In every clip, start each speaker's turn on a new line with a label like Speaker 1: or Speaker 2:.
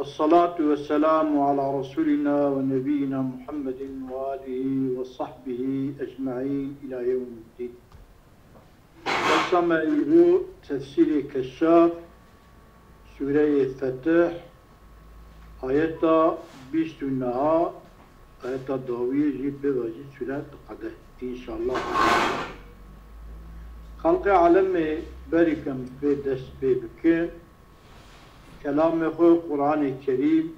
Speaker 1: والصلاة والسلام على رسولنا ونبينا محمد وآله وصحبه أجمعين إلى يوم الدين. قسم إلو تفسير كشاف سورة فتح آية بيستنها آية ضوية جيب بواجد سورة قدر إن شاء الله. خلق عالم بركم في دست بك كلام خو قرآن الكريم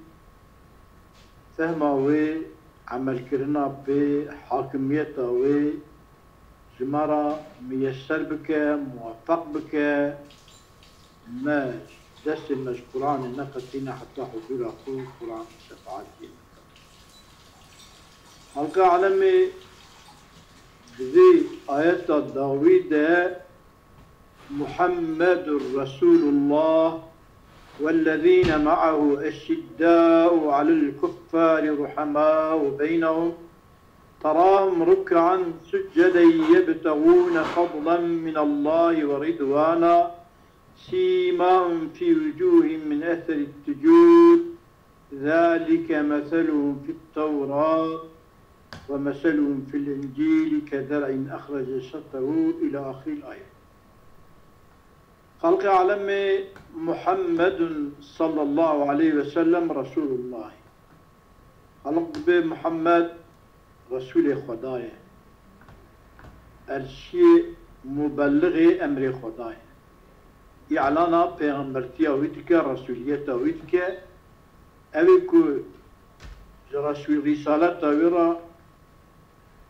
Speaker 1: فهمه و عمل كرنا بحاكمية و جمارة ميسر بك موفق بك ما دست المش قرآن النقطين حتى حضور أخو قرآن الشفاعتين حلقة علمي بذي آيات داوود محمد رسول الله والذين معه أشداء على الكفار رحماء بينهم تراهم ركعا سجدا يبتغون فضلا من الله ورضوانا سيماهم في وجوههم من أثر السجود ذلك مثلهم في التوراة ومثلهم في الإنجيل كزرع أخرج شطه إلى آخر الآية. خلق عالم محمد صلى الله عليه وسلم رسول الله. خلق بمحمد رسول خدايا الشيء مبلغ أمر خدايا إعلانا پیغمبرتيا ويتك رسوليتا ويتك أبكو رسول رسالة ورا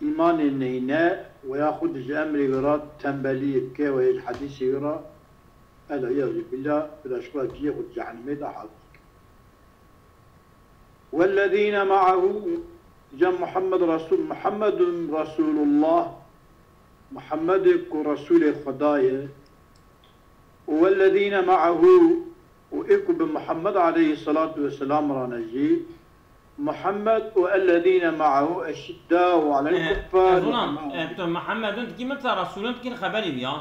Speaker 1: إيمان النينة ويأخذ أمر ورا تنبلي بك والحديث ورا العياذ بالله بالأشكال جيه والجهنم ده. والذين معه جاء محمد رسول الله محمد رسول خدايا والذين معه وإكو بمحمد عليه الصلاة والسلام رانجي محمد والذين معه أشداء على الكفار.
Speaker 2: محمد أنت كيما رسول أنت كين خبري بيا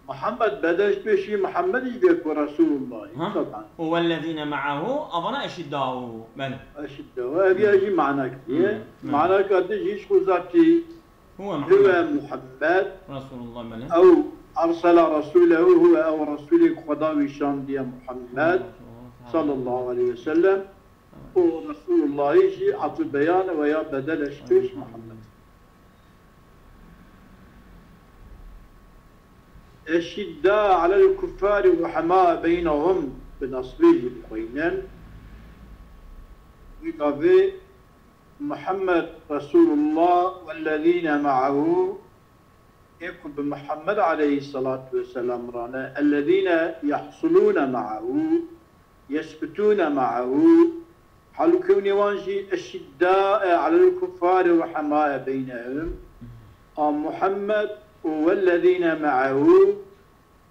Speaker 1: محمد بدأش بشي محمد يبيك رسول الله طبعا.
Speaker 2: والذين معه أظن أشداء بل
Speaker 1: أشداء أبي أجي معناك معناك أديش خزاتي هو محمد
Speaker 2: رسول الله بل
Speaker 1: أو أرسل رسوله هو أو رسول خداوي شان دي محمد صلى الله عليه وسلم ورسول الله يجي عطي بيان ويا بدل شبيش محمد. الشداء على الكفار وحماء بينهم بنصبه القينان وقال محمد رسول الله والذين معه يكون بمحمد عليه الصلاة والسلام رانا الذين يحصلون معه يثبتون معه حال كوني وانجي الشداء على الكفار وحماء بينهم محمد والذين معه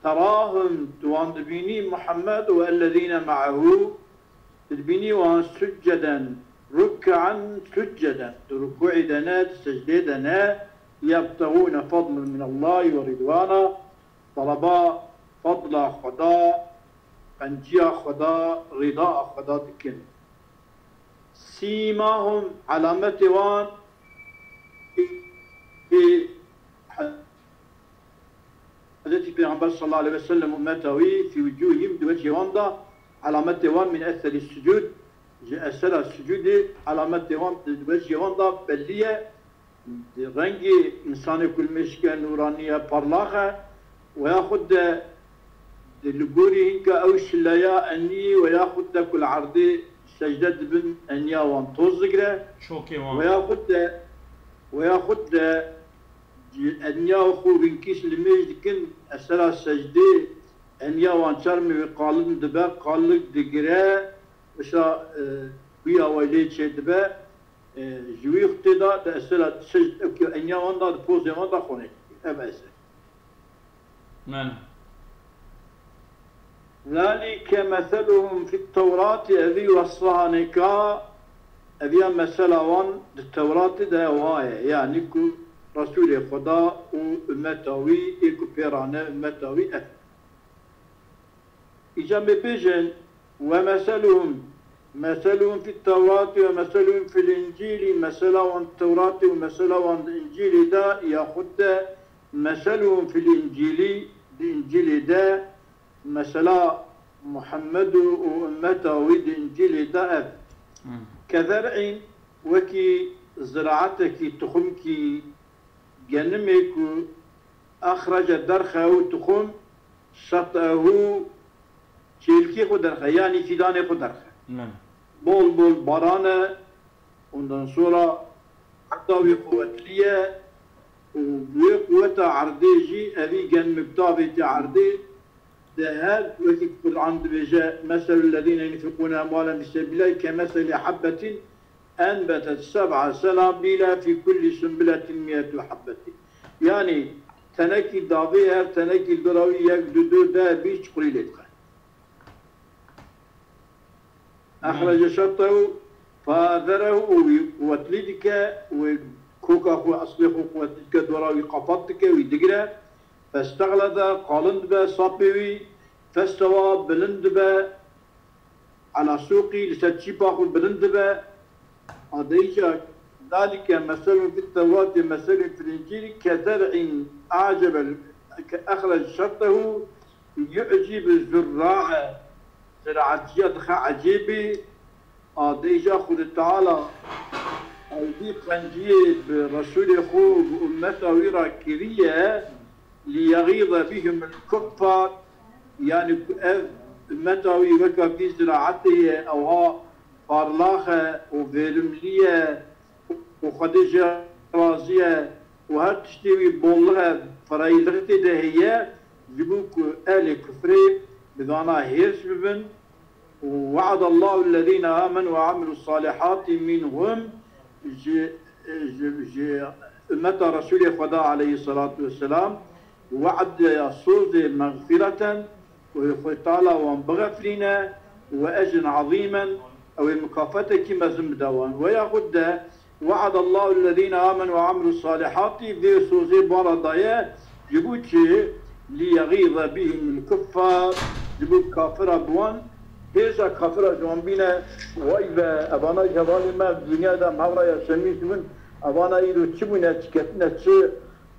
Speaker 1: تراهم توان تبيني محمد والذين معه تبيني وان سجدا ركعا سجدا ركوع دنا سجدنا يبتغون فضلا من الله ورضوانا طلبا فضل خدا انجيا خدا رضا خدا تكن سيماهم علامة وان في التي پیغمبر صلى الله عليه وسلم أمتوي في وجوههم دوجه واندا علامة وان من أثر السجود أثر السجود علامة وان دوجه واندا بلية رنگ إنسان كل مشكلة نورانية parlaغة وياخد لقوري هنك أو شلايا أني وياخد كل عرضي سجدة بن أنيا وان توزقرة وياخد أنيا أخو بنكيس لميج كن أسرع سجدة أنيا وان شرمي وقالن دبا قالك دقرا وشا بيا وليد شي دبا جوي اختدا تأسرع سجدة أكيو أنيا وان دا بوزي وان دا خوني أما أسر
Speaker 2: نعم.
Speaker 1: ذلك مثلهم في التوراة أبي وصاها نكا أبي مثلا وان التوراة دا وهاي يعني كو رسول خدا وأمتاوي إيكو بيرانا أمتاوي أف إجا مبيجن ومثلهم في التوراة ومثلهم في الإنجيل، مثلهم التوراة ومثلهم الإنجيل دا ياخد مثلهم في الإنجيل دا مثلا محمد وأمته والإنجيل دا كذرع وكي زراعتك تخمك جنمك أخرج درخه وتخم شطأه شيلكي خدرخه يعني فيدان خدرخه بول بارانه ondan sonra hatta bir kuvvetliye ve kuvvete ardeci evi gen mübtabeti ardi de her vakit Kur'an dibece meselüllezine yunfikune emvalen bisebilay ke meseli habbetin enbetet seb'a senabila fi kulli sümbületin miyetu habbetin. Yani teneki davi her teneki duravi yek düdü de bir çukuriletka. أخرج شطه فذره وتلدك وكوكا هو أصلي وتلدك دوراوي قفطك ويدقره فاستغلظ قالند به صابوي فاستوى بلند به على سوقي لستشيبه بلند به أديجا ذلك مثل في التوراة مثل في الإنجيل كزرع أعجب أخرج شطه يعجب الزراع زراعتيات عجيبة ديجا خود تعالى أودي قنجيه برسول خوب أمته ويرا كريه ليغيظ بهم الكفار يعني أمته ويرا في زراعته أو ها فارلاخة وفيرملية وخديجة رازية وهر تشتوي بولها فرايلغتي دهية جبوك آل كفري بدانا هيرش ببن ووعد الله الذين آمنوا وعملوا الصالحات منهم أمة رسول خدا عليه الصلاة والسلام وعد يصوز مغفرة ويخطالا وانبغفرنا وأجر عظيما أو مكافأة كما زمدوان ويأخذ وعد الله الذين آمنوا وعملوا الصالحات في صوز بردايا جبوتشي ليغيظ بهم الكفار جبوت كافر بوان هيزا كافر جوانبينا وإذا أبانا جوالي ما الدنيا دا مهورا يسميت من أبانا إيدو تشبونا تشكتنا تشي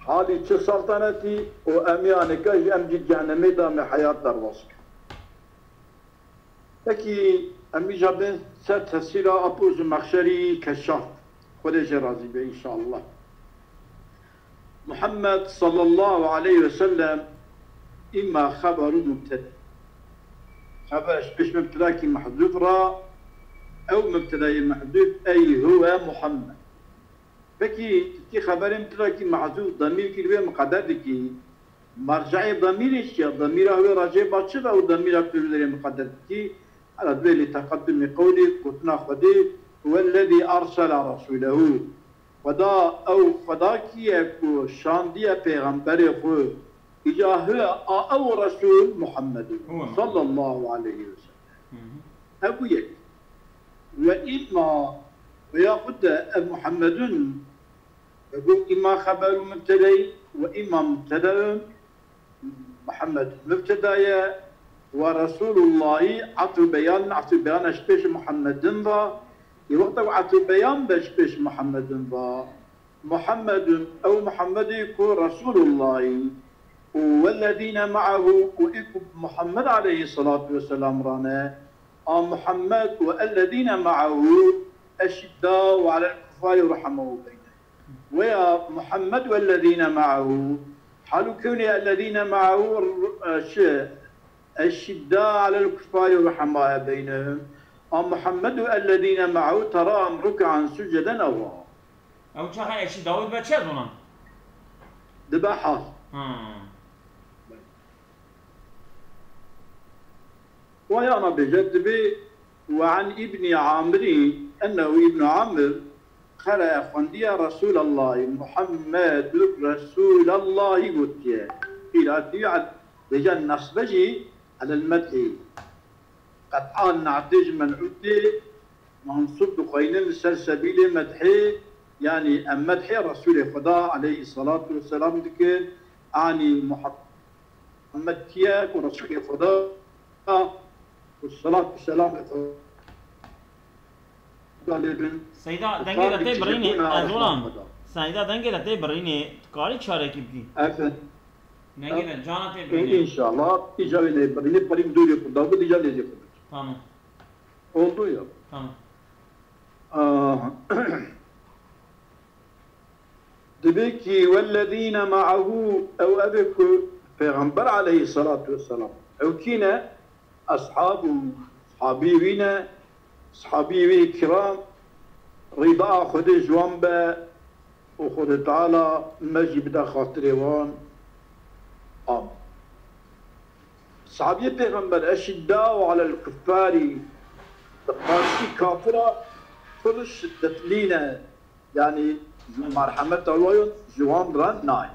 Speaker 1: حالي تشي سلطنتي وأميانك أمجد جهنمي دا من حياة درواسك لكي أمي جابين سر تسيرا أبوز مخشري كشاف خدش رازي بي إن شاء الله محمد صلى الله عليه وسلم إما خبر مبتدأ خبر بش مبتدأ كي محذوف را أو مبتدأ محذوف أي هو محمد فكي تي خبر مبتدأ كي محذوف ضمير كي هو مقدر كي مرجعي ضمير إيش ضمير هو راجع باتشر أو ضمير أكتر مقدر كي على ذلك لتقدم قولي قلنا خدي هو الذي أرسل رسوله خدا أو خدا كي يكو شاندية پیغمبر خو إجاه أو رسول محمد صلى الله عليه وسلم أبو يك وإما ويأخذ محمد يقول إما خبر مبتدأ وإما مبتدأ محمد مبتدأ ورسول الله عطوا بيان أشبش محمد ذا يوقتوا عطوا بيان بشبش محمد ذا محمد أو محمد يكون رسول الله والذين معه وإكب محمد عليه الصلاة والسلام رانا محمد والذين معه أشداء وعلى الكفار رحمه بينهم ويا محمد والذين معه حال كوني الذين معه أشداء على الكفار رحمه بينهم محمد والذين معه تراهم ركعا سجدا
Speaker 2: أو شاء أشداء بتشذنا
Speaker 1: ذبحها ويانا بجد بي وعن ابن عامري أنه ابن عامر قرأ خندية رسول الله محمد رسول الله قلت قيل أتيعد بجا النصبجي على المدح قطعان نعتج من عدي منصوب بقين السلسبيل مدحي يعني مدح رسول خدا عليه الصلاة والسلام ذكر يعني محمد كياك ورسول خدا والصلاة والسلام
Speaker 2: سيدا دنگه لطه برینه ازولام سيدا دنگه لطه برینه کاری چاره کی بکی
Speaker 1: أفن
Speaker 2: دنگه لطه جانا ته برینه
Speaker 1: إن شاء الله إجابة بريني بريم دوري كندا بود إجابة ليزي كندا
Speaker 2: tamam
Speaker 1: oldu ya.
Speaker 2: tamam
Speaker 1: demek ki وَالَّذ۪ينَ مَعَهُ اَوْ اَبَكُ Peygamber aleyhissalatu vesselam ev kine ashabu sahabiyine sahabiyi kiram rida khode jwan be o khode taala mecibda khatrevan am sahabiye peygamber eşidda alel kuffari karşı kafira full şiddetline yani merhamet Allah'ın jwan ran nay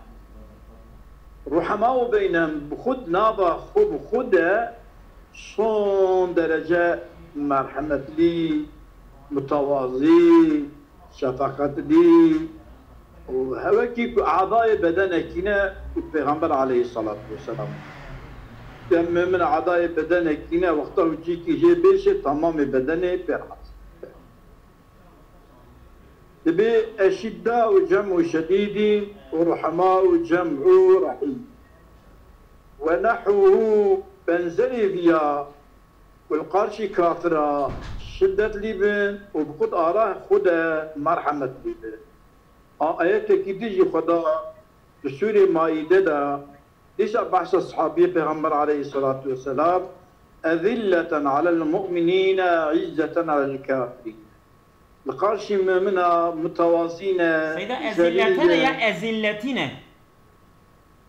Speaker 1: رحماء بينهم بخد نابا خده صون درجة مرحمة لي متواضي شفقة لي وهواكي أعضاء بدنك هنا البيغمبر عليه الصلاة والسلام تم من أعضاء بدنك هنا وقتها وجيكي جي بيش تمام بدني بيرحس تبي أشداء وجمع شديد ورحماء جمع رحيم ونحوه بنزلي فيها والقرش كافرة شدة لبن وبقد آراه خدا مرحمة لبن آياتك تيجي خدا بسورة مائدة دا ليش بحث الصحابي پیغمبر عليه الصلاة والسلام أذلة على المؤمنين عزة على الكافرين القرش منها متوازينة
Speaker 2: سيدا أزلتنا يا أزلتنا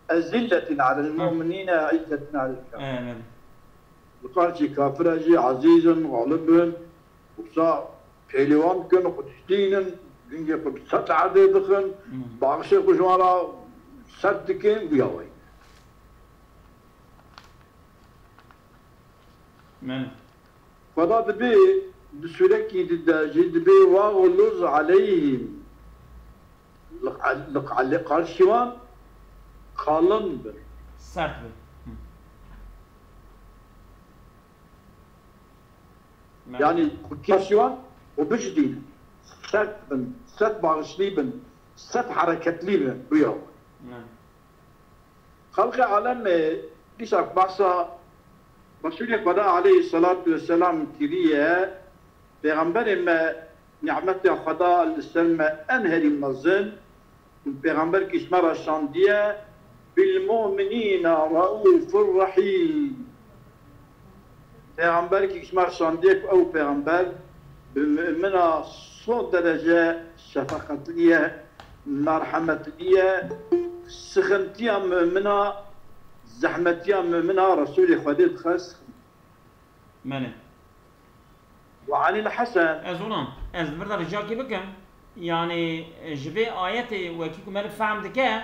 Speaker 1: أزلة على المؤمنين عزة على الكافرين
Speaker 2: آمين
Speaker 1: القرش كافرة جي عزيزا غالبا وصا بيلوان كن قدشتين دنجي قد ست عدد خن باقشي قجوارا ست كن وياوي
Speaker 2: آمين
Speaker 1: فضا دبي بسوركي دبي واغلظ عليهم قرشوان kalın bir.
Speaker 2: Sert bir.
Speaker 1: Yani kutlaşıvan o bir değil. Sert bin, sert bağışlı bin, sert hareketli bin bu ya. Halkı alem dişak bahsa Resulü Kuda aleyhissalatu vesselam kiriye Peygamberime ni'meti Kuda al-Selme enheri mazın Peygamber kişmara şandiye بالمؤمنين رؤوف رحيم Peygamber ki kişmer şandiyek o peygamber bimümina son derece şefakatliye, merhametliye, sıkıntıya mümina, zahmetiye mümina Resulü Khadid khas.
Speaker 2: Mene.
Speaker 1: Ve anil Hasan.
Speaker 2: Ezolam, ez burada rica ki bakın. Yani jibe ayeti ve ki kumer fahm dike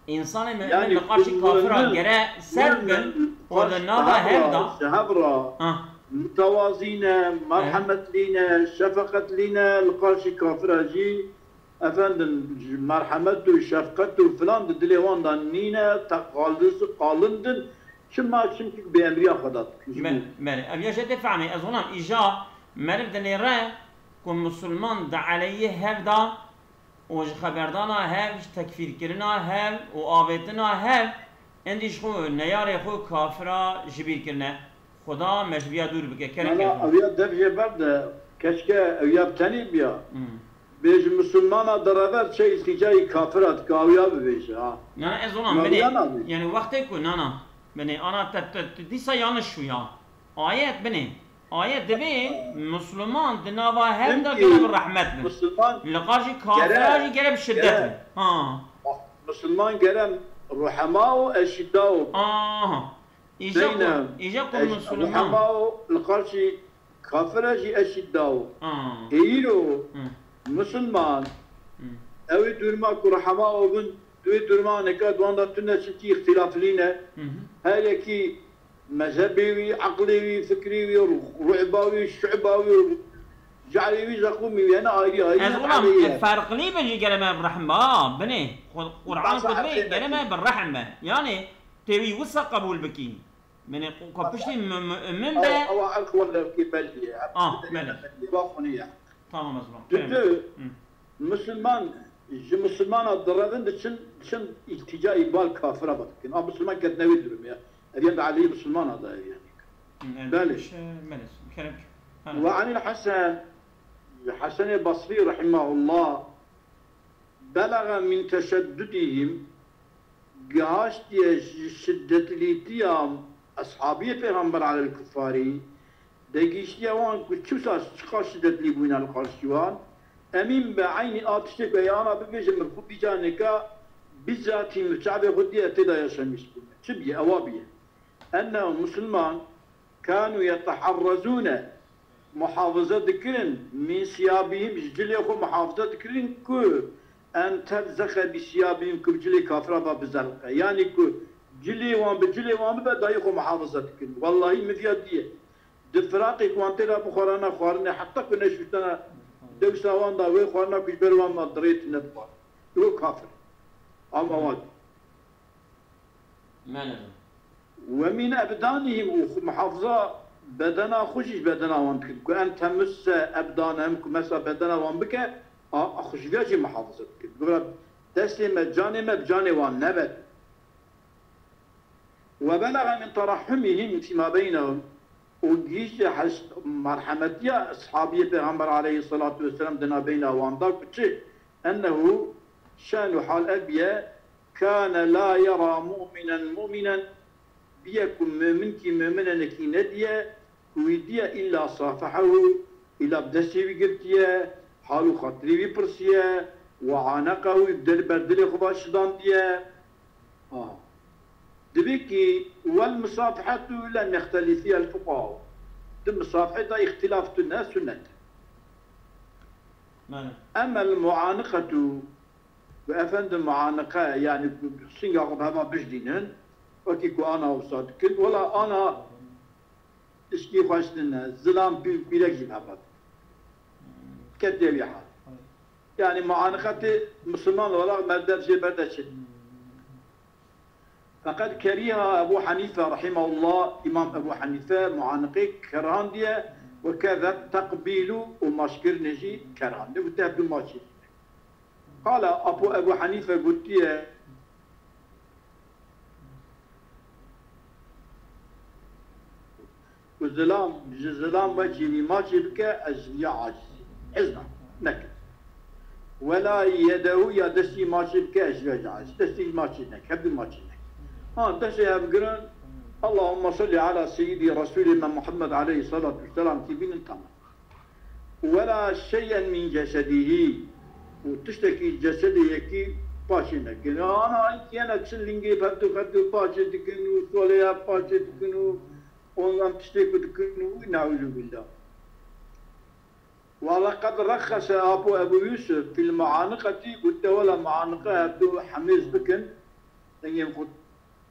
Speaker 2: İnsan mümin karşı kafira gere serbin orada nava hevda
Speaker 1: şehbra mütevazine merhametline şefakatlina karşı kafira ji efendim merhametu şefkatu falan da dilevandan nine takaldısı kalındın şimdi bir emriya kadar.
Speaker 2: Ben abiya jete fahmi azonam ija merv denere kum Müslüman da aleyhi hevda و خبردانا هر تکفیر کردنا هر و آویتنا هر اندیش خو نیاره خو کافرا جبیر کردنه خدا مجبیا دور بکه کرد
Speaker 1: انا اویا دفعه بعد keşke اویا بتنی بیا بیش مسلمانا درآور چه استیجای کافرات کاویا ببیشه ها
Speaker 2: نه از اونم بنی یعنی وقتی کو نه نه بنی انا دیسا yanlış şu ya ayet beni ayet debi Müslüman dinava hem de gene rahmet mi?
Speaker 1: Müslüman
Speaker 2: لقاجي كافراجي gene bir şiddet mi? Ha.
Speaker 1: Müslüman gene ruhamao eşiddao.
Speaker 2: Aha. İjakum Müslüman.
Speaker 1: Ruhamao laqaji kafiraji eşiddao. Eiro Müslüman. Evi durma ku ruhamao bun evi durma ne kadar duanda tünne çi ihtilafline. Her iki مذهبي عقلي فكري رعباوي شعباوي جعلي زقومي انا اي
Speaker 2: ازغلام الفرق لي بنجي كلمه بالرحمه بني قران كتبي كلمه بالرحمه يعني تبي وسع قبول بكي من كبشتي من ده
Speaker 1: أو عرق ولا كبلية
Speaker 2: ملك
Speaker 1: باخونية
Speaker 2: tamam Azram
Speaker 1: تدو مسلمان الضربين دشن التجاه إقبال كافرة بتكين مسلمان قد نويدرم يا أبين علي مسلمان هذا يعني
Speaker 2: بلش
Speaker 1: وعن الحسن البصري رحمه الله بلغ من تشددهم قاشت شدة الاتيام أصحابي پیغمبر على الكفاري دقيشتي وان كل شو شدة لي بوين القرشوان أمين بعين آتشتك ويانا ببيجم مرخوب بجانكا بذاتي متعبة غدية تدا يشمش تبي أوابية أنه مسلمان كانوا يتحرزون محافظة ذكرين من ثيابهم جليخو محافظة ذكرين كو أن تلزخ بثيابهم كبجلي كافرة بزلقة يعني كو جلي وان بدا يخو محافظة ذكرين والله مذيادية دفراقي كوانتنا بخورانا خوارنا حتى كنا شفتنا دوسا وان دا وي خوارنا كجبر وان ما دريت نبقى هو كافر أما واد ومن أبدانهم محافظة بدنا خشش بدنا وان بك أن تمس أبدانهم كمسا بدنا وان بك أخش فيها محافظة بك تسلم بجاني وان نبت وبلغ من ترحمهم فيما بينهم وجيش مرحمتيا أصحابي پیغمبر عليه الصلاة والسلام دنا بين واندا كتشي أنه شان حال أبيه كان لا يرى مؤمنا بيكم مؤمنا كي نديا ويديا إلا صافحه إلا بدسي بقرتيا حالو خطري ببرسيا وعانقه يبدل بردل خباش دانديا دبيكي والمصافحة لم يختلف فيها الفقهاء المصافحة اختلاف الناس سنة أما المعانقة وأفند المعانقة يعني سنغا هذا بجدينن وكيكو أنا وصادك ولا أنا إشكي خوشتنا زلام بيلجي هذا كدي حال يعني معانقة مسلمان ولا مردد شيء بردد شيء فقد كرهها أبو حنيفة رحمه الله إمام أبو حنيفة معانقي كرهان ديا وكذا تقبيل ومشكر نجي كرهان ديا وتهدو ماشي قال أبو حنيفة قلت ديا وزلام وجهي ماشي بك أجلي عاجز إذن نكر ولا يده يدسي ماشي بك أجلي عاجز دسي ماشي نك هبدو ماشي نك دسي هبقرن اللهم صل على سيدي رسولنا محمد عليه الصلاة والسلام تبين التمام ولا شيئا من جسده وتشتكي جسدي يكي باشي نك أنا تسلنجي فبدو باشي تكنو سوليا باشي تكنو والله تشتكي تكنو نعوذ بالله ولقد رخص أبو يوسف في المعانقة قلت ولا معانقة أبدو حميز بكن ينقض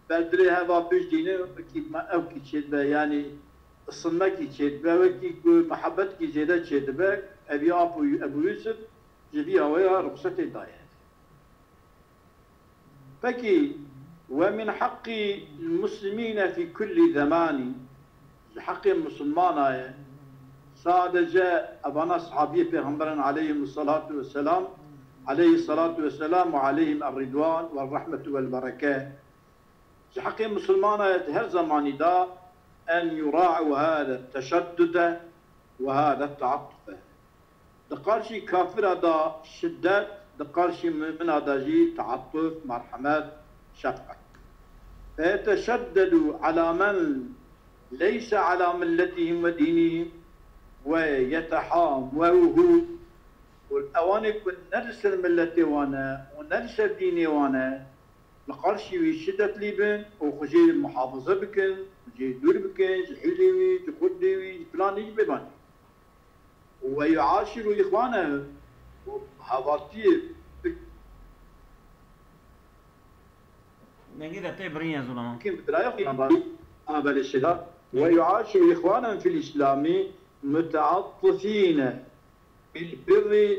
Speaker 1: بدري هذا بجدينه أكيد ما أوكي شيء يعني الصنمة شيء وكي محبتك زيادة شيء أبي أبو يوسف جبيها ويا رخصة الداية فكي ومن حق المسلمين في كل زمان حق المسلمان سعد جاء أبانا صحابي پیغمبران عليهم الصلاة والسلام وعليهم الرضوان والرحمة والبركة حق المسلمان هر زماني دا أن يراعوا هذا التشدد وهذا التعطف دقارشي كافر دا شدة دقارشي من هذا جي تعطف مرحمة شفقة فيتشددوا على من ليس على ملتهم ودينهم ويتحاموه والأواني كن نرسل ملتي وانا ونرسل ديني وانا لقرشي وشدة ليبن وخجي المحافظة بكن خجي دور بكن جحيليوي جخديوي فلاني بباني ويعاشروا إخوانه وحواتي
Speaker 2: نجد تبرين يا زلمة
Speaker 1: كيف بتلاقي ويعاشر إخوانا في الإسلام متعطفين بالبر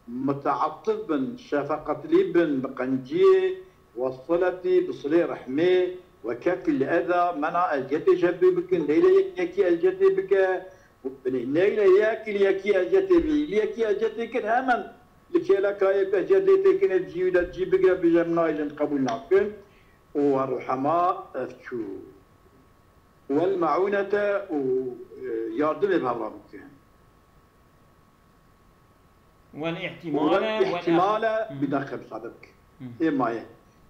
Speaker 1: متعطفا شفقة لبن بقنجية والصلة بصلة رحمة وكف الأذى منع الجد شبه بكن ليلة يكي الجد بك ليلة يكي الجد بي ليكي الجد كن همن لكي لك الجد تكن تجيب بك بجمنا إذن قبول ناكن والرحماء أفتشو والمعونة يردم بها بكن والاحتمال بداخل صدرك إيه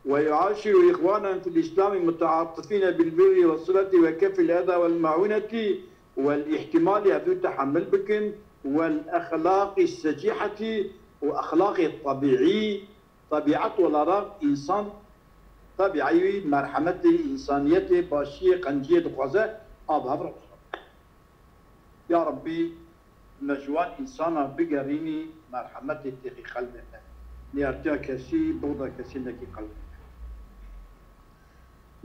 Speaker 1: ويعاشر إخوانا في الإسلام متعاطفين بالبر والصلة وكف الأذى والمعونة والاحتمال هذو تحمل بكن والأخلاق السجيحة وأخلاق الطبيعي طبيعة والأراق إنسان طبيعي مرحمة إنسانية باشية قنجية خوازة أبها يا ربي نجوان إنسانا بقريني مرحمة التقي قلبنا نيرجع كسي بوضع كسي لكي قلبنا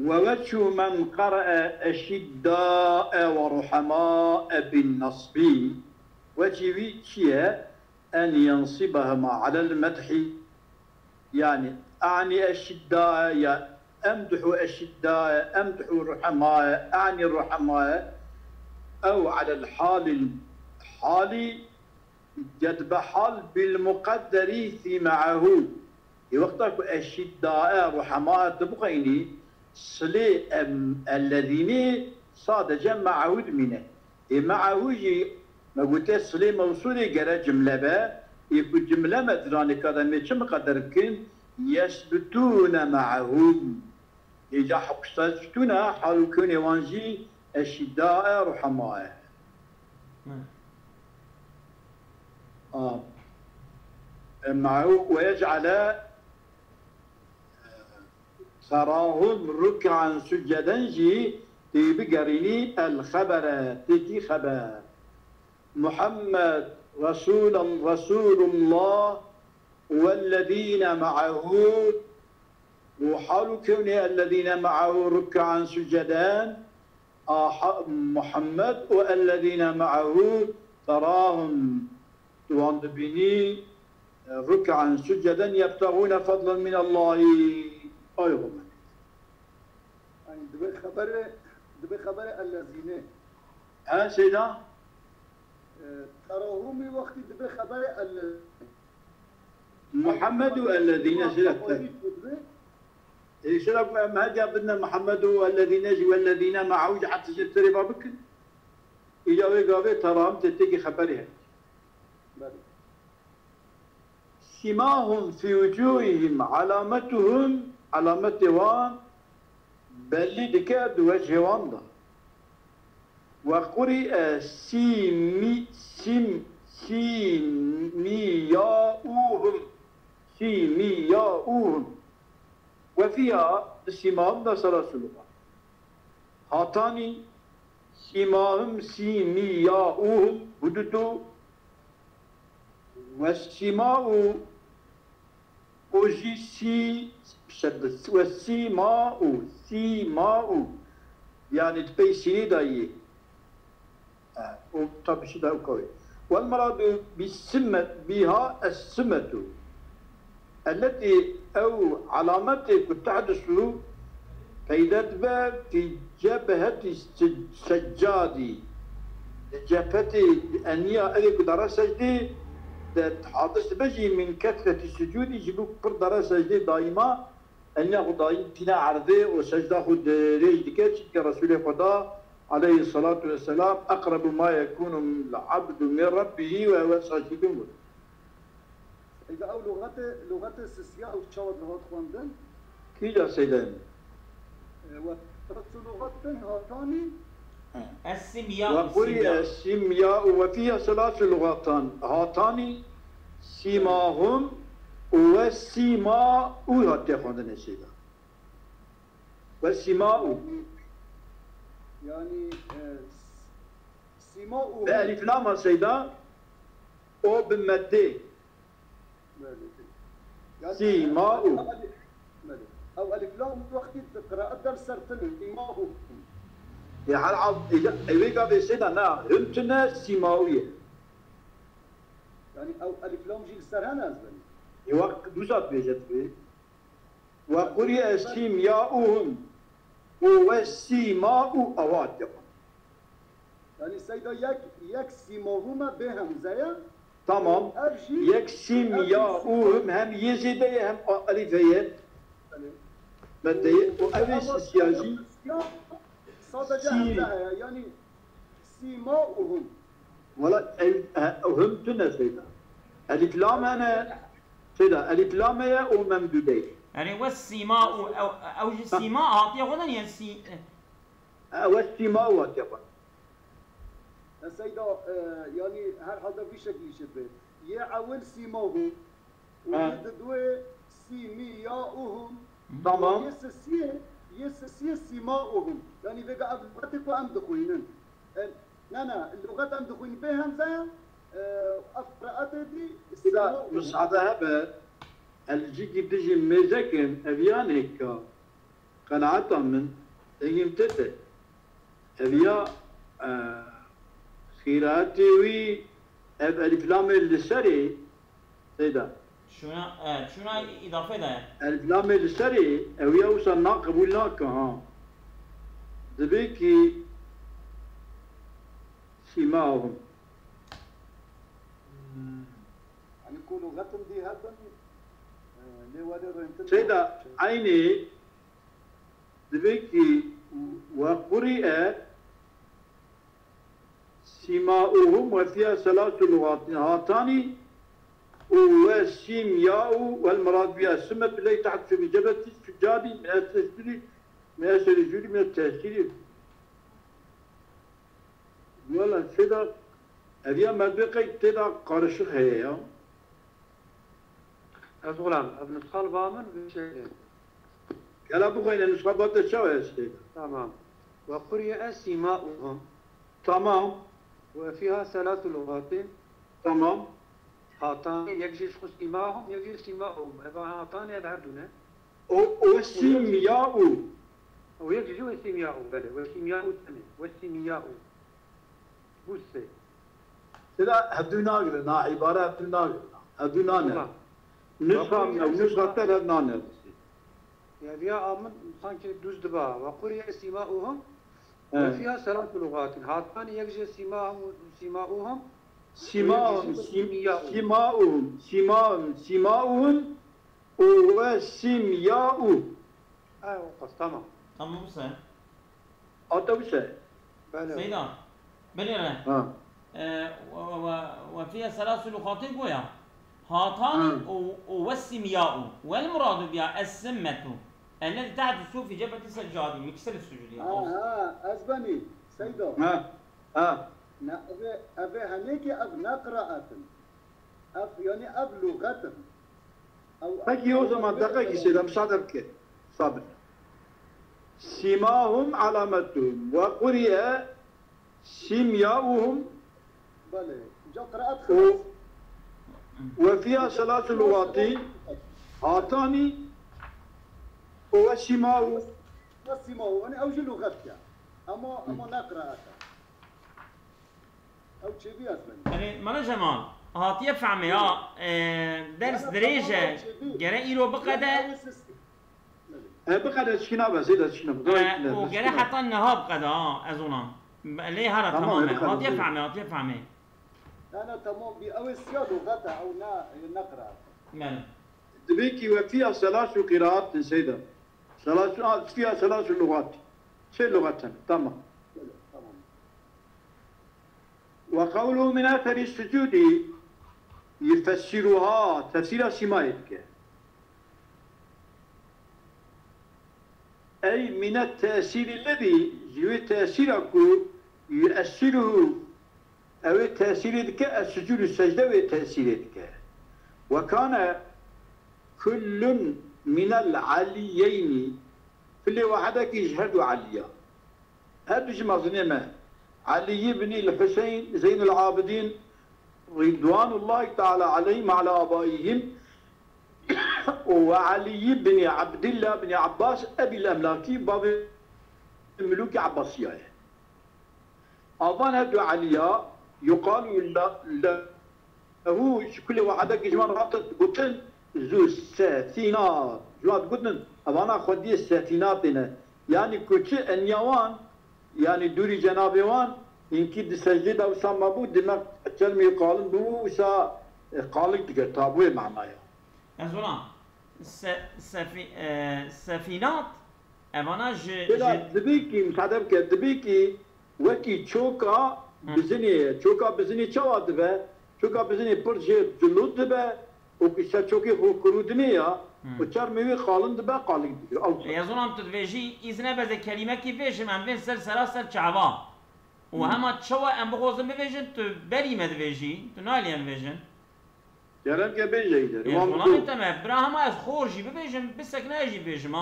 Speaker 1: ووجه من قرأ أشداء ورحماء بالنصب وجهي شيء أن ينصبهما على المدح يعني أعني أشداء يا أمدح أشداء أمدح الرحماء أعني الرحماء أو على الحال جذب حال بالمقدر في معه وقتك أشداء رحماء تبقيني صلي الذين صادجا معه منه معه يجي ما قلت صلي موصولي قرا جملة با يكون جملة مدراني كذا ميشم قدركن يثبتون معهم إذا حقستنا حال كون وانجي الشداء رحماء معه ويجعل تراهم ركعا سجدا جي تبقرني الخبر تجي خبر محمد رسول الله والذين معه وحال كونه الذين معه ركعا سجدا محمد والذين معه تراهم بني ركعا سجدا يبتغون فضلا من الله أيضا
Speaker 3: يعني دبي خبر الذين
Speaker 1: ها سيدا
Speaker 3: تراهم وقت دبي خبر
Speaker 1: محمد والذين سلكت سلك ما جاء بدنا محمد والذين والذين معه حتى تشتري بابك إجابة قابل تراهم تتكي خبرها سماهم في وجوههم علامتهم بل دكاد وجه وانضا وقرئ سيمياؤهم وفيها سماهم ثلاث لغات هاتان سماهم سيمياؤهم بدتو والسماء أجي والسماء سماء يعني تبي سيني داي طب شي دا كوي والمراد بالسمة بها السمة التي أو علامات تحدث كيدتبا في جبهة السجاد جبهة أنيا أليك دراسة دي حادث بجي من كثرة السجود يجيبوك بردرة سجدة دائما أن يأخذ دائما تنا عرضه وسجدة خد ريج دكات كرسول خدا عليه الصلاة والسلام أقرب ما يكون العبد من ربه وهو ساجد.
Speaker 3: إذا أو لغات السياء أو تشاور لغات خواندن
Speaker 1: كيجا سيدان
Speaker 3: وثلاث لغات هاتاني
Speaker 2: السمياء
Speaker 1: وقرئ السمياء وفيها ثلاث لغات هاتان سيماهم والسماء هاتخوندن سيدا والسماء
Speaker 3: يعني سماء
Speaker 1: بألف لام سيدا أو بمدة سماء
Speaker 3: أو ألف لام وقت تقرأ درس سماء
Speaker 1: يعني إذا بيصير أنا همتنا سماوية
Speaker 3: يعني أو ألف لام جيل سرها نازل
Speaker 1: يوقت دوسات بيجت فيه وقرئ سمياؤهم والسيماء أوات يقول.
Speaker 3: يعني سيدا يك سيماهما بهمزة
Speaker 1: تمام. يكسيم ياؤهم هم يزيدية هم ألفية. بدي وألف سياجي.
Speaker 3: صادق همزة يعني سيماؤهم.
Speaker 1: ولا هم تنسيدا. الكلام أنا سيدا الكلام يا وممدودين.
Speaker 2: يعني والسماء أو السماء أعطي غدا ينسي.
Speaker 1: والسماء واتقن.
Speaker 3: سيدا يعني هر حدا في شكل شبه يعول سيماهم ويددوه سيمياؤهم.
Speaker 1: تمام.
Speaker 3: يسسي سيماؤهم يعني بقى لغتك وأم دخوينن. لا اللغات أم دخوين بهم زي أفرقات دي
Speaker 1: إذا مساعدة هبه الجيكي بتجي مزكن أبيانك قناعة من يمتد أبيا خيراتي وي الإفلام السري سيدا
Speaker 2: شنو إضافة ده؟
Speaker 1: الإفلام السري أبيا وصلنا قبولناك ها دبيكي سيماهم
Speaker 3: يعني يكونوا غتم دي هاتن
Speaker 1: سيدا عيني دبيكي وقرئ سيماؤهم وفيها ثلاث لغات هاتان والسيمياء والمراد بها السمة التي تحدث في جبهة السجاد من أسر الجود من التأثير ولا سيدا هذه ما بقي تدا قارشخ هي
Speaker 4: غلام ابن الصال بامن بشيء
Speaker 1: كلا بغينا نسخة بعد الشوى يا سيدا
Speaker 4: تمام وقرئ سيماؤهم
Speaker 1: تمام
Speaker 4: وفيها ثلاث لغات
Speaker 1: تمام
Speaker 4: هاتان يجي سيماهم يجي سيماؤهم هاتان يدهدون
Speaker 1: والسيمياء
Speaker 4: ويجي والسيمياء بله والسيمياء الثاني والسيمياء بوسي
Speaker 1: سيدا هدونا لنا عبارة هدونا نسخة أو نسخة ثلاث
Speaker 4: يعني يا آمن sanki düz dba وقرئ سيماؤهم وفيها ثلاث لغات هاتان يجي سيماؤهم
Speaker 1: سيماؤهم وسيمياء
Speaker 4: ايوه تمام
Speaker 2: تمام سهل
Speaker 1: أتوسع
Speaker 2: سيدا بليرة وفيها ثلاث لغات قوية هاتان والسمياء والمراد بها السمة التي تحدث في جبهة السجاد مكسر السجود
Speaker 3: أزبني سيدا أبي هنيك أب نقرأة أب يعني أب لغة أو
Speaker 1: هكي هو زمان دقيقة سيدا مصادر كي صابر سيماهم علامتهم وقرئ سيمياؤهم
Speaker 3: بله جو قراءة خلاص
Speaker 1: وفيها ثلاث لغات هاتان والسماء
Speaker 3: والسماء يعني أوجه لغتها أما نقرأة أو شيء بيأسمن
Speaker 2: يعني مانا جمال هاتيه فهمي درس دريجة جرى إيرو بقدة
Speaker 1: بقدة شنابة زيادة شنابة
Speaker 2: وجرى حتى النهار بقدة أظن ليه هذا تمام هاتيه فهمي
Speaker 3: أنا تمام بأول سياد لغتها أو نقرأ
Speaker 2: مال
Speaker 1: دبيكي وفيها ثلاث قراءات سيدة فيها ثلاث لغات شيء لغتين تمام وقوله من أثر السجود يفسرها تفسير سمايتك أي من التأثير الذي جوي تأثيرك يؤثره أو تأثيرك السجود السجدة وتأثيرك وكان كل من العليين في اللي وحدك يشهد عليا هذا جمع زنيمة علي بن الحسين زين العابدين رضوان الله تعالى عليهم على آبائهم وعلي بن عبد الله بن عباس أبي الأملاكي باب الملوك عباسية أظن هذا عليا يقال له كل وحدك جمع راتب قتل زو الساتينات جواد قدن أبانا خدي الساتينات يعني كوتشي النيوان يعني دوري جنابي وان إنكي دي سجدة وسام أبو دماغ كلمة قالن بو وسا قالك دقر تابوه معناها
Speaker 2: أزولا سفينات أمانا
Speaker 1: كده دبيكي مساعدة بك دبيكي وكي تشوكا بزني شوا دبا تشوكا بزني برجي جلود دبا وكيشا تشوكي خو كرودنيا وشار ميوي قالن دبا قالك دقر
Speaker 2: يزولا تدفيجي إذن بزي كلمة كيفيش من بين سلسلة شعبا وهما تشوا أم بغوزن بفيجن تبري مدفيجي تنالي مدفيجن
Speaker 1: يرام كبيجي
Speaker 2: يزولا تمام براهما از خورجي بفيجن بسكناجي بفيجن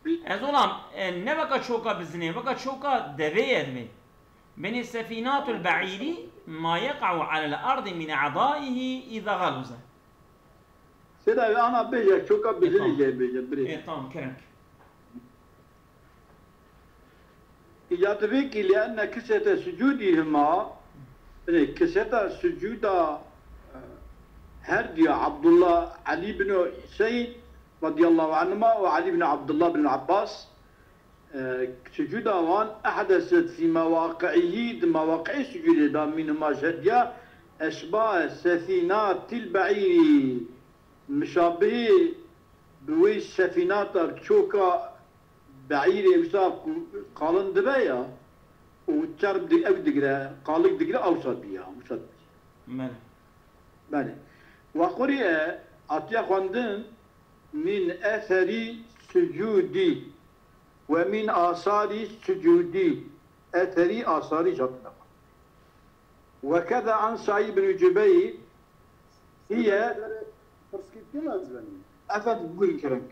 Speaker 2: يزولا نبقى شوكا بزني بقى شوكا دبي أدمي من السفينات البعير ما يقع على الأرض من أعضائه إذا غلظ
Speaker 1: سيدا أنا بيجي شوكا بزني جاي بيجي بري
Speaker 2: تمام كرنك
Speaker 1: إجابتك لأن كسة سجودهما كسة سجود هردي عبد الله علي بن حسين رضي الله عنهما وعلي بن عبد الله بن عباس سجود وان أحدثت في مواقع سجود منهما جديا أشباه سفينات البعير مشابه بوي السفينات الشوكا بعير يوسف قالن دبايا وتشرب دي أبدقرا قالك دقرا أوصل بيها مصد مالي وقرئ أطيا خواندن من أثر سجودي ومن آثار سجودي أثري آثار جبنا وكذا عن سعيد بن جبير هي
Speaker 3: فرسكي كما زبني
Speaker 1: أفد بقول كرنك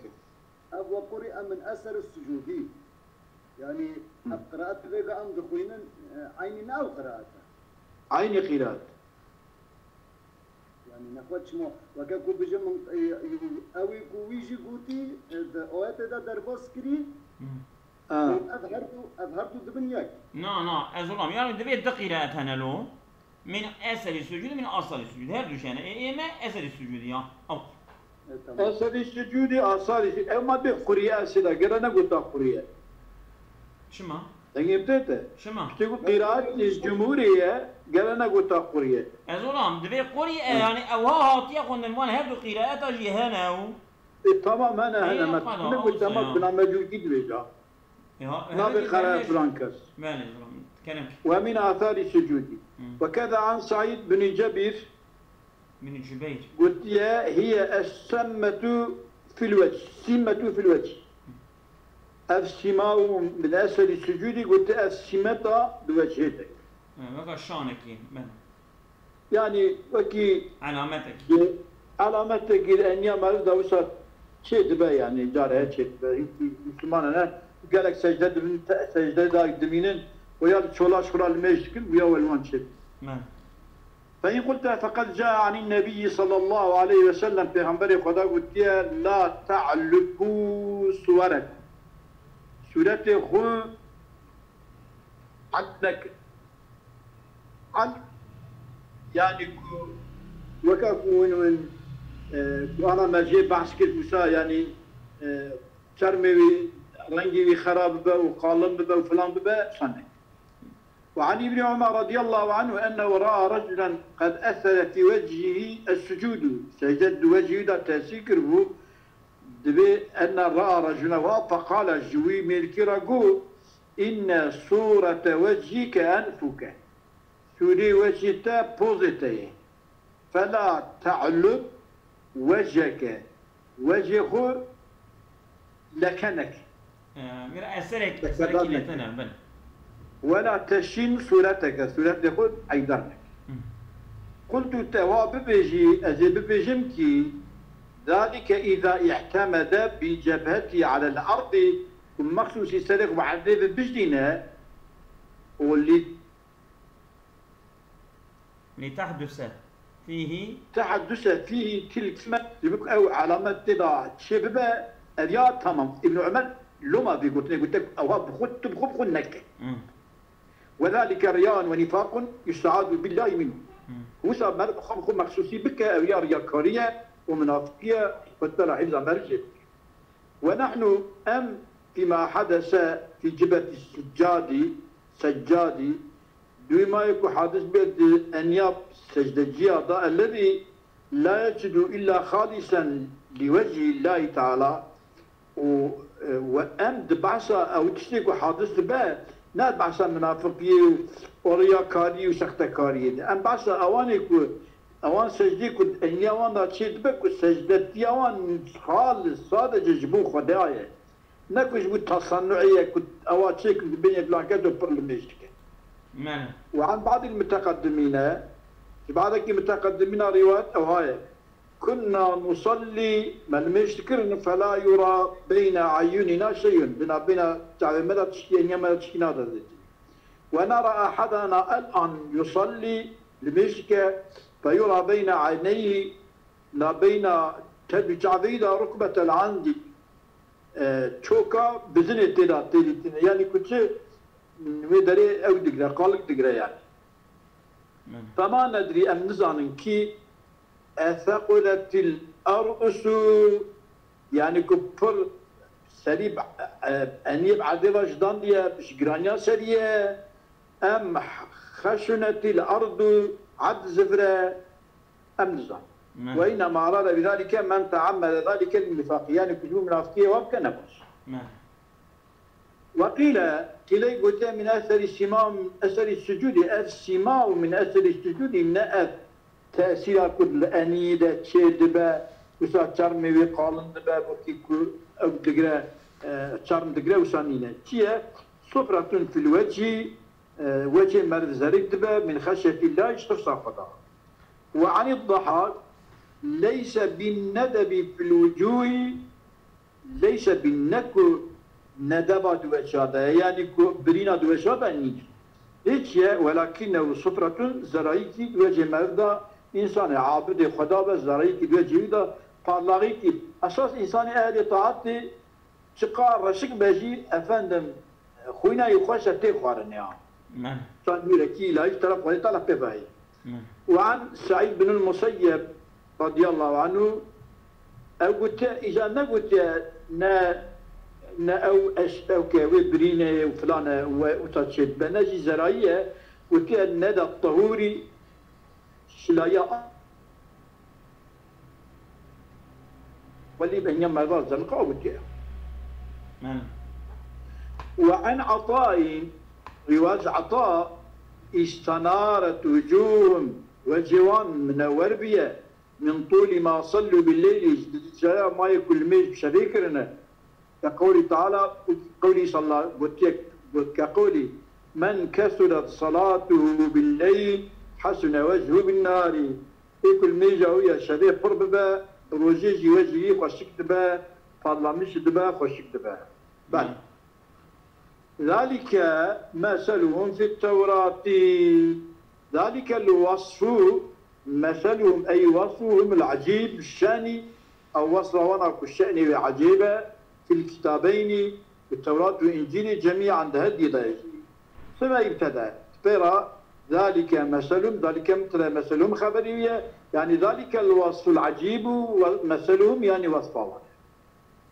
Speaker 3: أبو قرئ من أثر السجودي يعني قراءة بيقى أم دخوينا عيننا أو قراءته
Speaker 1: عين قراءة يعني
Speaker 3: نخوتش مو وكاكو بجم أوي كويجي قوتي أوقات دا درباس كري أظهرتو دبنياك
Speaker 2: أزولام يعني دبيت قراءة هنا له من أثر السجود من أصل السجود هذا دوشانه إما أثر السجود يا أو
Speaker 1: أثر السجود آثار السجود أما بقرية سيدا قرانا قلت قرية
Speaker 2: شما؟
Speaker 1: دنگی بده
Speaker 2: شما؟
Speaker 1: تقول قراءة الجمهورية قرانا قلت قرية
Speaker 2: أزولام دبي قرية يعني أوها هاتيا خندن وان هذا قراءة جهنا و
Speaker 1: تمام أنا ما تقول قلت ما بنا مجهول كده بيجا ما بقراءة فرانكس ومن آثار السجود وكذا عن سعيد بن جبير قلت هي السمة في الوجه السمة في الوجه السماء من أثر السجود قلت السمة بوجهتك
Speaker 2: بقى شانك
Speaker 1: يعني وكي علامتك أن يعمل دوسة شيء دبا يعني جارها شيء دبا مسلمان أنا قال لك سجدة داك دمينين ويا شولا شكرا المشكل ويا والوان شيء فإن قلت فقد جاء عن النبي صلى الله عليه وسلم في غنبري خدا قلت لا تعلقوا صورك سورة خو عندك يعني وكاكو وين أنا ما جيب بحث كيف مسا يعني شرمي رنجي خراب بقى وقالم بقى وفلان بقى صنع وعن ابن عمر رضي الله عنه أنه رأى رجلا قد أثر في وجهه السجود سجد وجهه تسكره دبي أن رأى رجلا فقال جوي ملكي رجو إن صورة وجهك أنفك سوري وجهك بوزيتي فلا تعلق وجهك وجهه لكنك ولا تشين صورتك صورتك أيضاً قلت تواب بيجي أزيب بيجمكي ذلك إذا اعتمد بجبهته على الأرض مخصوص يسرق وعذب بجدنا واللي
Speaker 2: لتحدث فيه
Speaker 1: تلك أو علامة تضع شبه أرياد تمام ابن عمر لما قلت لك أو بخط نك وذلك ريان ونفاق يستعاذ بالله منه وسا خمخ مخصوصي بك أريا رياكارية ومنافقية فتلا حفظ مرجع ونحن فيما حدث في جبهة سجادي دوما يكون حادث بيد أنياب سجدجية الذي لا يجد إلا خالصا لوجه الله تعالى وأمد بعثة أو تشتكي حادث به ناد بعثة منافقية ورياكاري وسختكاري أم بعثة أوان سجدي كنت أنيا وانا تشيد بك سجدتي أوان خالص صادق جبو خدايا نكوش بالتصنعية كنت أوان شيء كنت بين بلانكات وبرلميشتك وعن بعض المتقدمين روايات أو هاي كنا نصلي من مشتكر فلا يرى بين عيوننا شيء بين تعلمنا تشكينا ونرى أحدنا الآن يصلي لمشكة فيرى بين عينيه لا بين تعبيد ركبة العندي تشوكا بزنة تدا يعني كنت ودري أو دقرا قالك دقرا يعني فما ندري أم نزان كي ثقلت الأرؤس يعني كبر سريب أنيب عذبة جدانية بشجرانيا سرية أم خشنت الأرض عد زفرة أم نزان وإنما أراد بذلك من تعمد ذلك النفاق يعني كتب منافقية وابكى نفس وقيل كلي قلت من أثر السماء من أثر السجود السماء من أثر السجود من تأثير كل أنيدة شيدبا وسا شرمي وقالن دبا وكيكو أو دقرا شرم دقرا وسانينا تيه صفرة في الوجه وجه مرد زريق دبا من خشية الله يشتف صافدا وعن الضحاك ليس بالندب في الوجوه ليس بالنكو ندبا دوشادا يعني برينا دوشادا نيج هيك ولكنه صفرة زرايكي دوجه مرد إنسان عابد خدا بزرايكي دوجه دا parlağıyki asas insani ehli taati çıkar raşık beji efendim huyna yukhasha te kharan ya san yureki la hiç taraf var talaf pe bay وعن سعيد بن المسيب رضي الله عنه قلت إذا ما قلت نا أو كوي برينة وفلانة وتشد بنجي زراعية قلت ندى الطهوري شلايا واللي بين مرات زنقا قلت وعن عطاء رواج عطاء استنارت وجوههم وجوان من وربية من طول ما صلوا بالليل جاء ما يكون ميج بشريكرنا كقوله تعالى قولي صلى الله كقولي من كثرت صلاته بالليل حسن وجهه بالنار يكون ميجا ويا شريك قرب با روجيجي وجهي خوشك دبا فضلمش دبا خوشك دبا بعد ذلك مثلهم في التوراة ذلك الوصف مثلهم أي وصفهم العجيب الشاني أو وصفنا كالشأن عجيبة في الكتابين التوراة والإنجيل جميعا هدي ضيجي ثم ابتدأ ترى ذلك مثلهم ذلك مثلهم خبرية يعني ذلك الوصف العجيب ومثلهم يعني وصفه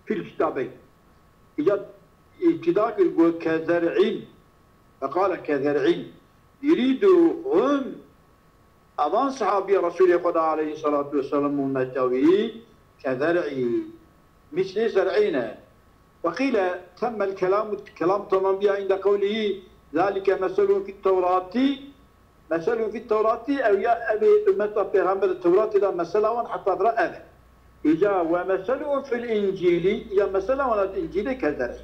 Speaker 1: في الكتابين ابتداء يقول كزرعين فقال كزرعين يريدهم أظن صحابي رسول الله عليه الصلاة والسلام ومتوي كزرعي مثل زرعين وقيل تم الكلام تمام بها عند قوله ذلك مثل في التوراة أو يا أبي أمة پیغمبر التوراة إذا مثلا حتى رأى إذا ومثلهم في الإنجيل يا مثلا الإنجيل كزرع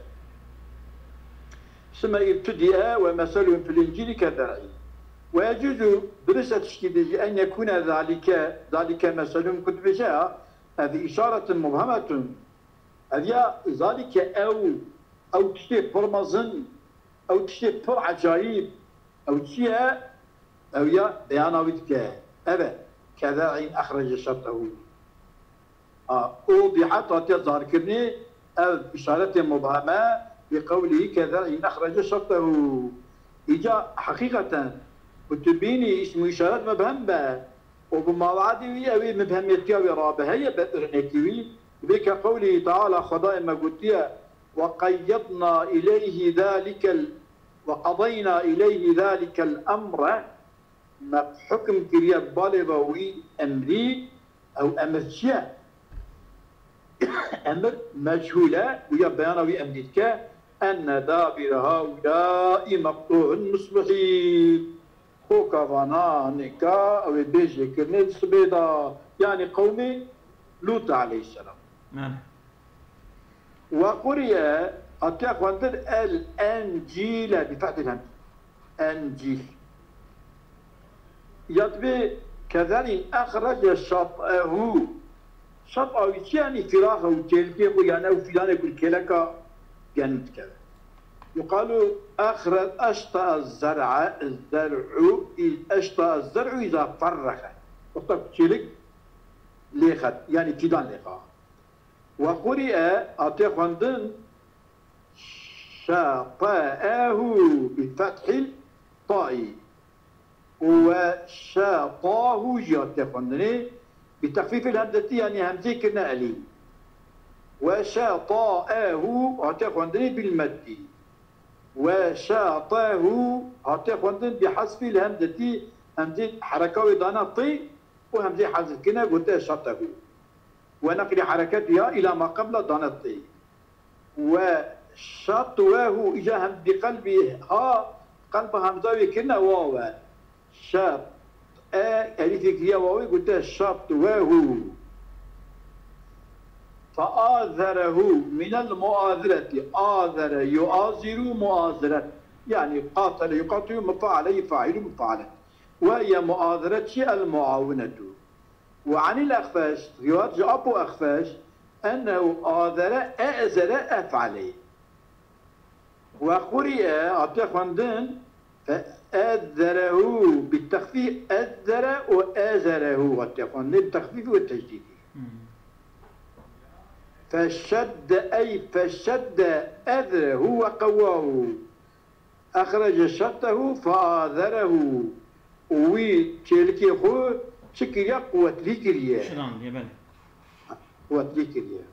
Speaker 1: ثم ابتدأ ومثلهم في الإنجيل كزرع ويجوز برسة تشكيل أن يكون ذلك مثلهم كتب جاء هذه إشارة مبهمة هذه ذلك أو تشتي برمزن أو تشتي بر عجائب أو تشتي أو يا بياناويتك أبا كذا أخرج شرطه أوضحت وتظهر كرني أو إشارة مبهمة بقوله كذا أخرج شرطه إجا حقيقة وتبيني اسم إشارة مبهمة وبمواعده أو مبهميتها ورابها هي بأرنكوي بك قوله تعالى خضاء ما قلتيا وقيضنا إليه وقضينا إليه ذلك الأمر ما حكم كريا بالغوي أمري أو أمر شيء أمر مجهولة ويا بيانوي أمريك أن دابر هؤلاء مقطوع مصبحين خوكافانا نكا أو بيجي كرنيد سبيدا يعني قومي لوط عليه السلام.
Speaker 2: نعم.
Speaker 1: وقرئ أتاك وندر الأنجيل بفتح الهمز أنجيل يطبع كذلك أخرج شطأه يعني فراغه وتلقيه يعني أو فلان يقول كلك جنت كذا يقال أشطأ الزرع إذا فرخ وقت تلك ليخت يعني فلان ليخا وقرئ أتاك وندر شطأه بفتح الطاء وشاطاه جاتفندني بتخفيف الهمزة يعني همزة كنا ألي وشاطاه هاتفندني بالمد وشاطاه هاتفندني بحذف الهمزة همزة حركة ودانا طي وهمزة حذف كنا قلت شاطاه ونقل حركتها إلى ما قبل دانا طي وشاطواه إجا هم بقلبه قلب همزة كنا واو شاط ألف كريا واوي قلت شاط واه فآذره من المؤاذرة آذر يؤازر مؤازرة يعني قاتل يقاتل مفعل يفعل مفعلة وهي مؤاذرة المعاونة وعن الأخفاش رواية أبو أخفاش أنه آذر أفعله وقرئ أتخندن فآذره بالتخفيف أذر وآذره والتخفيف بالتخفيف والتجديد فشد أذره وقواه أخرج شده فآذره وتلك خو شكريا قوة لكريا قوة لكريا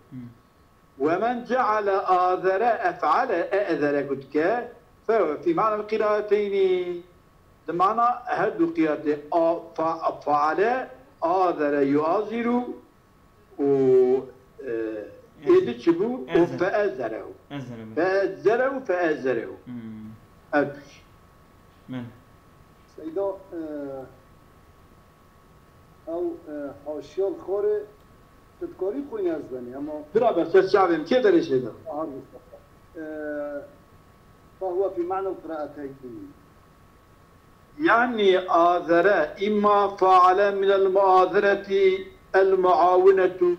Speaker 1: ومن جعل آذر أفعل أذر قدك فهو في معنى القراءتين بمعنى هدو قراءتين فعل آذر يؤذر و يدشبو فأذره فأذره أبش
Speaker 2: من
Speaker 3: سيدا أو حاشية الخوري تذكري خويني أزدني أما
Speaker 1: برا بس الشعب كيف درش هذا
Speaker 3: فهو في معنى القراءتين
Speaker 1: يعني آذر إما فعل من المؤاذرة المعاونة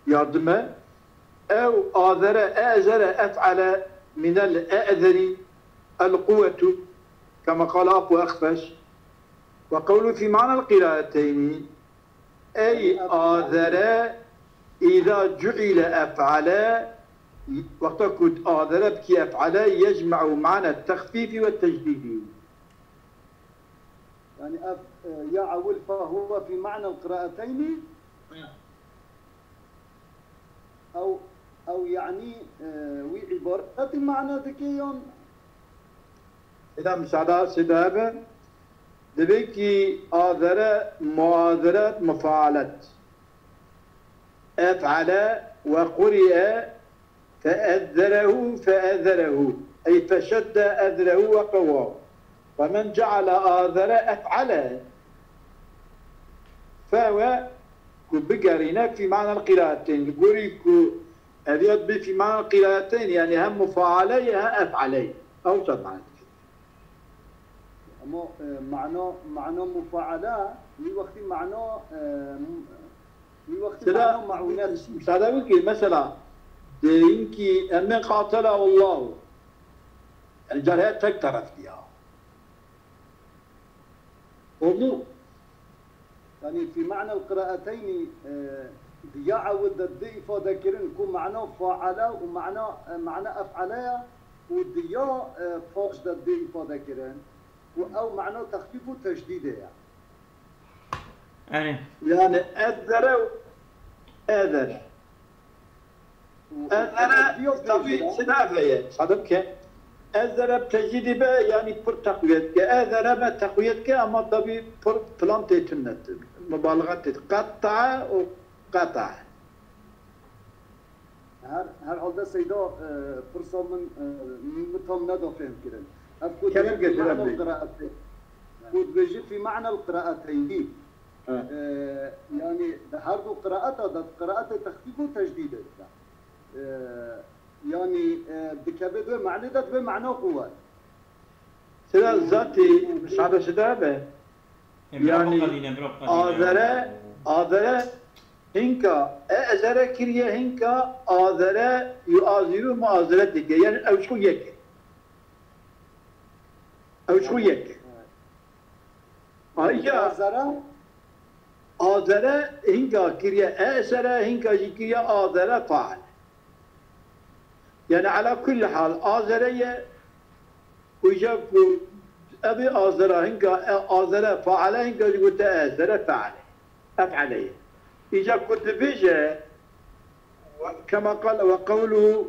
Speaker 1: يردم أو آذر أفعل من الأذر القوة كما قال أبو أخفش وقوله في معنى القراءتين أي آذر إذا جعل أفعل وقت كنت آذر بكي أفعل يجمع معنى التخفيف والتجديد
Speaker 3: يعني يعول فهو في معنى القراءتين أو يعني وعبارة المعنى ذكيون
Speaker 1: إذا مساعدة سبابة دبيكي آذر مؤاذرة مفاعلة أفعل وقرئ فأذره أي فشد أذره وقواه ومن جعل آذر أفعل فهو بقرينا في معنى القراءتين يقولوا هذه في معنى القراءتين يعني هم مفاعلي هم أفعلي أو صد
Speaker 3: معنى مفاعلة لوقت معنى معونات
Speaker 1: سادة بكي مثلا دينكي أمن قاتله الله الجرهات تكترف فيها وضوء
Speaker 3: يعني في معنى القراءتين يعود الضيف ذاكرين يكون معناه فاعله ومعنى أفعلها والضياء فاقد الضيف ذاكرين أو معناه تخفيف وتجديدها
Speaker 1: يعني أذر أذرة طبيعي سنافية صدق كه أذرة بتجدي بقى يعني بر تقويت كأذرة ما تقويت كه أما طبيعي بر بلانتي تنت مبالغة قطع وقطع
Speaker 3: هر حال ده سيدا فرصة من متهم ندى فهم كده أفكود
Speaker 1: كلام
Speaker 3: في معنى
Speaker 1: قدر
Speaker 3: القراءتين كود بيجي في معنى القراءتين يعني ده هردو قراءته ده قراءته تخفيف وتجديد يعني بكبد معنى ده بمعنى قوة
Speaker 1: سلا ذاتي مش هذا سدابه يعني آذرة هنكا أذرة كريه هنكا آذرة يؤذره مؤذرة دقة يعني أو شو يك أو شو يك آذرة هنكا كريه أذرة هنكا كريه آذرة فعل يعني على كل حال آذرة ويجاب أبي آذرة هنكا آذرة فعل هنكا يقول آذرة فعل أفعله إذا كنت بيجي كما قال وقوله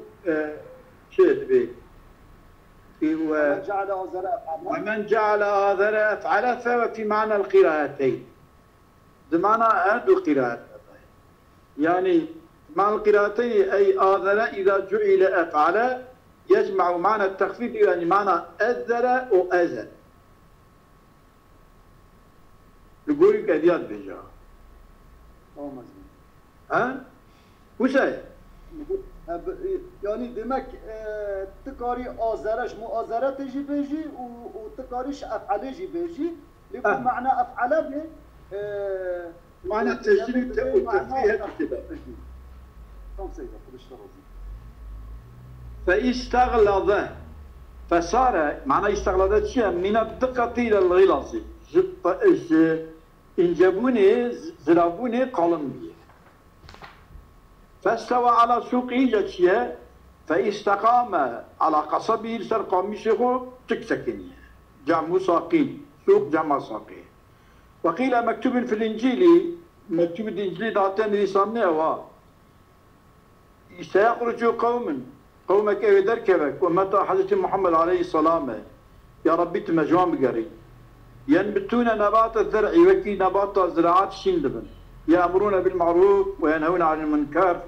Speaker 1: شيء به ومن جعل آذرة أفعل فهو في معنى القراءتين بمعنى هذه القراءات يعني معنى القراءتين أي آذرة إذا جعل أفعل يجمع معنى التخفيف يعني معنى أذر وأذر يقول لك أديات بيجا ها؟ وش هي؟
Speaker 3: يعني دمك تكاري آذرش مو آذرة تجي بيجي وتكاريش أفعل جي بيجي لكن معنى أفعل به
Speaker 1: معنى التجريب والتفريه الاختلاف فاستغلظ فصار معنى استغلظت شيء من الدقة إلى الغلاظ انجبوني زرابوني قلم بيه فاستوى على سوقه جتشيه فاستقام على قصبه لسر قميصه تكسكنيه جمع ساقين سوق جمع ساقين وقيل مكتوب في الإنجيل مكتوب الإنجيل دعتين لسانه سيخرج قومك يدركبك ومتى حضرة محمد عليه السلام يا ربي تمجوان بقري ينبتون نبات الزرع وكي نبات الزراعات شندبن يأمرون بالمعروف وينهون عن المنكر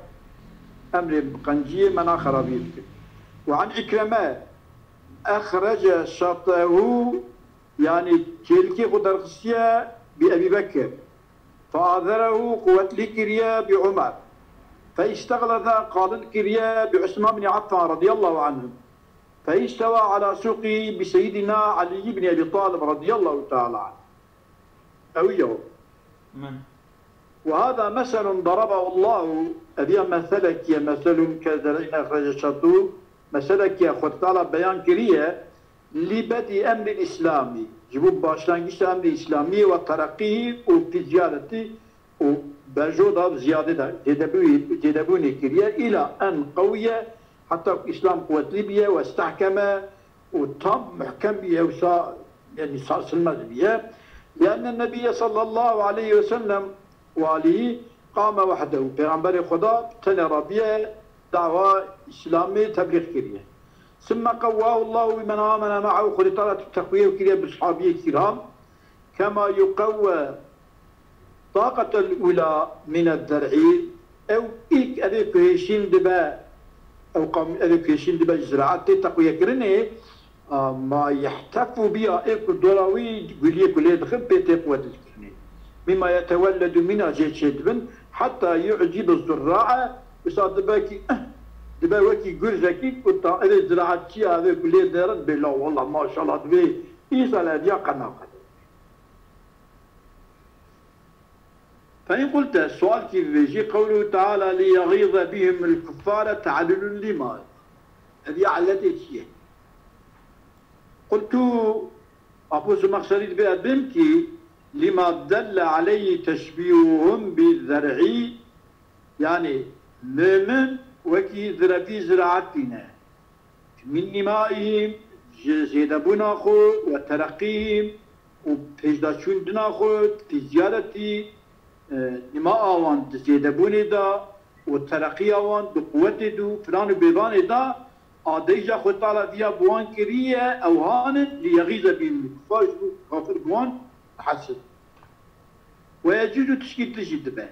Speaker 1: أمر قنجية منا خرابيل وعن إكرامة أخرج شطه يعني تلك قدرسية بأبي بكر فآذره قوة لكريا بعمر فاستغلظ قال الكريا بعثمان بن عفان رضي الله عنه فاستوى على سوقه بسيدنا علي بن أبي طالب رضي الله تعالى عنه أويه وهذا مثل ضربه الله أبي مثلك يا مثل كذلك أخرج شطه مثلك يا أخوة تعالى بيان كريا لبدء أمر الإسلامي جبوب باشلانجيش أمر الإسلامي وترقيه وتجارته وبجودة زيادة جدبوني كريا إلى أن قوية حتى الإسلام قوة ليبيا واستحكم وتم محكم بها وصار يعني صار سلمة بها لأن النبي صلى الله عليه وسلم وآله قام وحده بغنبري خدا تنرى بها دعوة إسلامية تبليغ كريا ثم قواه الله بمن آمن معه خلطات التقوية وكريا بالصحابية الكرام كما يقوى طاقة الأولى من الذرعي أو إيك أذيك هشين دبا أو قام أذيك هشين دبا الزراعات تقوية كرني ما يحتفوا بها إيك الدولاوي قلية قلية دخل بتقوى الكرني مما يتولد منها جيشدبن حتى يعجب الزراعة وصاد دباكي دبا وكي قرزكي كنت أذي الزراعات شيء هذا قلية دارت بالله والله ما شاء الله دبي إيسا لا ديا قناقة فإن قلت السؤال كيف يجي قوله تعالى ليغيظ بهم الكفار تعلل لما هذه علتي شيء قلت أبو زمخشري بها بنتي لما دل عليه تشبيههم بالزرعي يعني مؤمن وكي ذربي زراعتنا من نمائهم زيدبون خو وترقيهم وبهجداشون دنا خو تجارتي نما آوان زيدبوني دا والترقية وان بقوته دو فلان بيبان دا آديجا خد تعالى فيها بوان كريه أو هانت ليغيظ بهم الكفار كافر بوان حسد. ويجوز تشكيل تجد به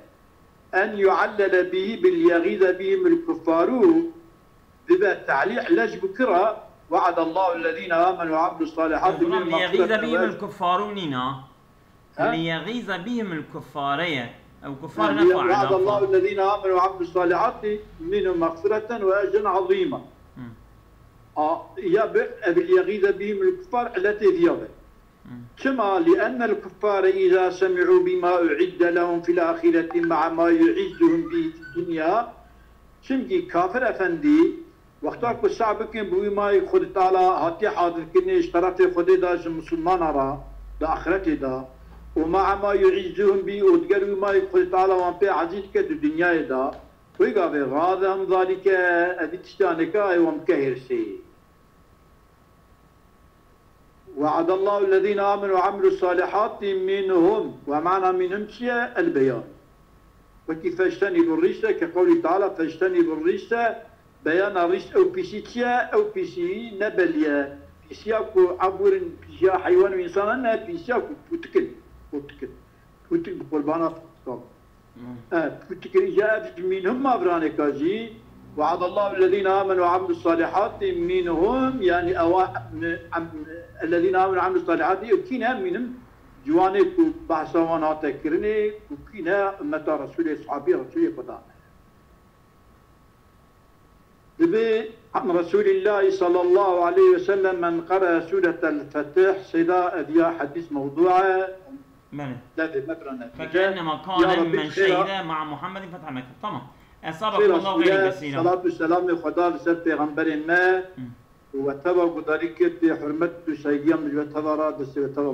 Speaker 1: أن يعلل به باليغيظ بهم الكفار بما تعليق لج بكرة وعد الله الذين آمنوا وعملوا الصالحات
Speaker 2: ليغيظ بهم الكفار نينا ليغيظ بهم الكفارية أو كفار نفع
Speaker 1: وعد الله الذين آمنوا وعملوا الصالحات منهم مغفرة وأجرا عظيما. يغيظ بهم الكفار التي ذيابه كما لأن الكفار إذا سمعوا بما أعد لهم في الآخرة مع ما يعزهم به في الدنيا شمكي كافر أفندي وقتاك السعبكين بما يخد تعالى هاتي حاضر كني اشترط خد داش مسلمان را دا آخرته دا ومع ما يعزهم به ودقر بما يخد تعالى وانبي عزيز كد الدنيا دا ويقابل غاضهم ذلك أبي تشتانك ومكهر سي. وعد الله الذين آمنوا وعملوا الصالحات منهم ومعنى منهم شيء البيان وكيف فاجتنبوا الرجس كقوله تعالى فاجتنبوا الرجس بيان الرجس أو بيسيتيا أو بيسي نبليا بيسياكو عبور بيسيا حيوان وإنسانا بيسياكو بوتكن بقربانا بوتكن جاء منهم ما برانكاجي وعد الله الذين آمنوا وعملوا الصالحات منهم يعني الذين آمنوا وعملوا الصالحات وكينا منهم جوانك بحثوان تكرني وكينا أمة رسول صحابي رسول خدا. دبي عن رسول الله صلى الله عليه وسلم من قرأ سورة الفتح سيدا أديا حديث موضوعه
Speaker 2: فكأنما كان من شهد مع محمد فتح مكة. تمام. أصابكم الله غير كثيرا.
Speaker 1: صلاة والسلام خدا لسر پیغمبر ما وتبا قدرك بحرمة سيديا من وتبا را دست وتبا